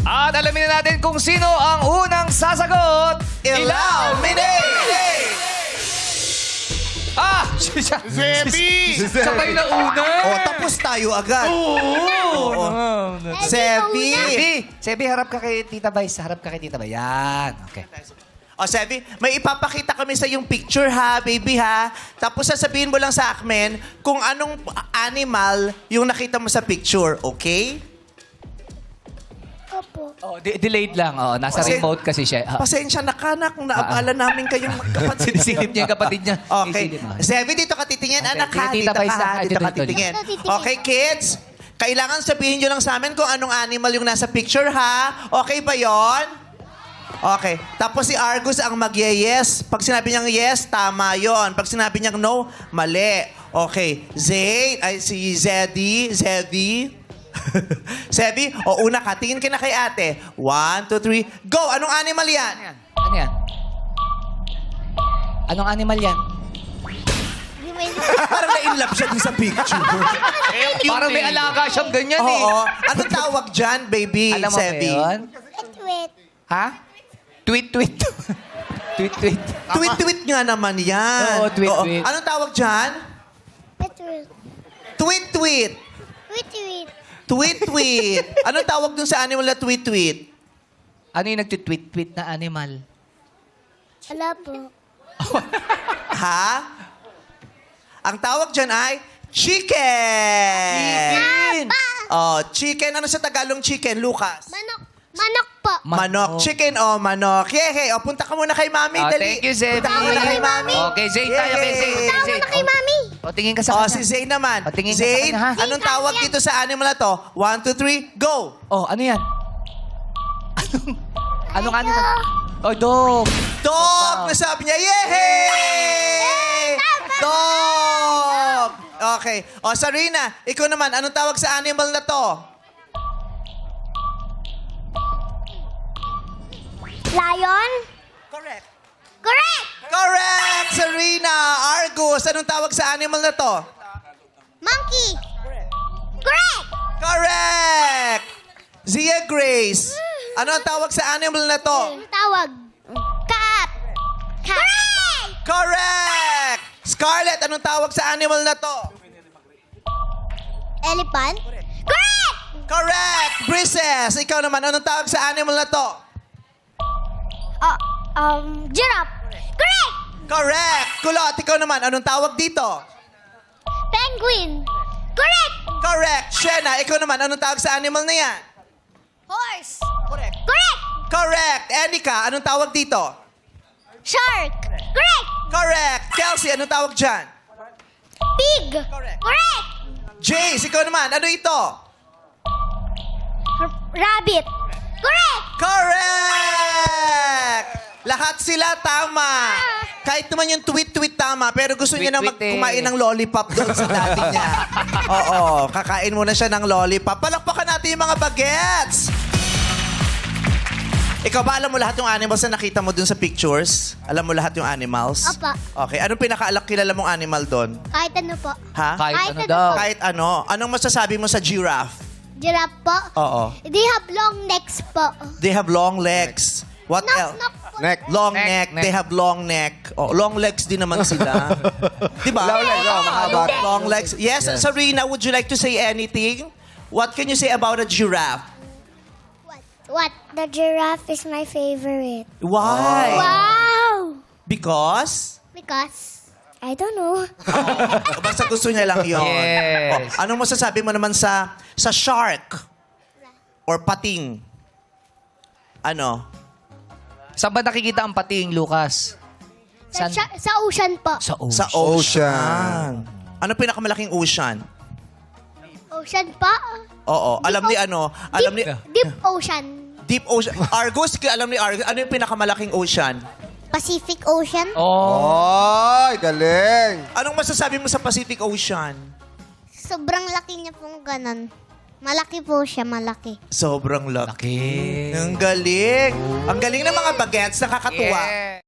At alamin na natin kung sino ang unang sasagot. Ilaw, Minay! Ah! Zebi! Sabay na una. Oh, tapos tayo agad. Sebi! Sebi, harap ka kay Tita Bay. Harap ka kay Tita Bay. Yan. Okay. O, Sebi, may ipapakita kami sa yung picture, ha, baby, ha? Tapos sasabihin mo lang sa amin kung anong animal yung nakita mo sa picture, okay? Opo. Oh, delayed lang. Oh, nasa Kasi- remote kasi siya. Pasensya na ka na kung naabala namin kayong magkapatid. Sinisilip niya yung kapatid niya. Okay. Sinisilip, ah. Sebi, dito ka titingin. Okay, Anak, ha? Tita Dito Bay, ka, sa- ha? Dito ka dito. titingin. Dito titingin. Okay, kids? Kailangan sabihin nyo lang sa amin kung anong animal yung nasa picture, ha? Okay ba yon? Okay. Tapos si Argus ang mag-yes. Pag sinabi niyang yes, tama yon. Pag sinabi niyang no, mali. Okay. Si Zeddy. Sebi, o una ka, tingin ka na kay ate. 1, 2, 3, go! Anong animal yan? Ano yan? Anong animal yan? Parang na-inlove siya dun sa picture. Parang may alaga siyang ganyan eh. Oo. Anong tawag dyan, baby, Alam mo ba Sebi? yun? Wait. Ha? Tweet. Tweet. Tweet nga naman yan. Oo, tweet. Anong tawag dyan? Wait. Tweet. Tweet. Anong tawag dun sa animal na tweet? Ano yung nagtitweet na animal? Wala po. Ha? Ang tawag dyan ay chicken. Oh, chicken. Ano sa Tagalog chicken, Lucas? Manok po. Manok. Chicken o manok. Yehey. O, punta ka muna kay mami. Oh, Dali. thank you, Zebi. Punta ka muna kay mami. Okay, Zane tayo. Okay, Zane. Yay. Tama na kay mami. O, tingin ka sa Oh, kanya. si Zane naman. Patingin ka sa Zane, kanya, ha? anong Zane, tawag ano yan? dito sa animal na to? 1, 2, 3, go! Oh, ano yan? Anong animal? Oh, dog. Dog! Nasabi niya, yehey! Dog! Okay. O, Sarina, ikaw naman, anong tawag sa animal na to? Lion. Correct. Correct. Correct, Sarina! Argus, anong tawag sa animal na to? Monkey. Correct. Correct! Zia Grace, ano ang tawag sa animal na to? Ang tawag. Cat. Correct. Correct! Scarlett, anong tawag sa animal na to? Elephant. Correct. Correct! Brises, ikaw naman, anong tawag sa animal na to? Giraffe. Correct. Correct! Kulot, ikaw naman, anong tawag dito? Penguin. Correct. Correct! Shena, ikaw naman, anong tawag sa animal na yan? Horse. Correct. Correct. Correct! Erika, anong tawag dito? Shark. Correct. Correct! Kelsey, anong tawag dyan? Pig. Correct. Correct. Jace, ikaw naman, ano ito? Rabbit. Correct. Correct! Lahat sila tama. Kahit naman yung tweet tama, pero gusto niya na Tweet eh. kumain ng lollipop doon sa daddy niya. Oo, kakain muna siya ng lollipop. Palakpakan natin yung mga bagets! Ikaw ba, alam mo lahat yung animals na nakita mo dun sa pictures? Alam mo lahat yung animals? Apa. Okay, anong pinakaalak kilala mong animal doon? Kahit ano po. Ha? Kahit Kahit ano ano daw. Kahit ano? Anong masasabi mo sa giraffe? Giraffe po. Oo. They have long necks po. They have long legs. What else? Knock po. Long Neck, neck. neck. They have long neck. Oh, long legs din naman sila. Di ba? Long legs, mahaba. Long legs. Yes, Sarina, would you like to say anything? What can you say about a giraffe? What? The giraffe is my favorite. Why? Wow! Because? Because? I don't know. Basta gusto niya lang yun. Yes. Oh, anong masasabi mo naman sa shark? Or pating? Ano? Saan ba nakikita ang pating, Lucas? Sa, San? sa ocean po. Sa ocean. Sa ocean. Ano pinakamalaking ocean? Ocean po? Oo. Alam ni ano? Alam ni... Deep ocean. Deep ocean. Argus, alam ni Argus. Ano yung pinakamalaking ocean? Pacific Ocean. Oh. Ay, galing. Anong masasabi mo sa Pacific Ocean? Sobrang laki niya pong ganon. Malaki po siya, malaki. Sobrang laki. Laki. Ang galing. Ang galing ng mga bagets. Nakakatuwa. Yeah.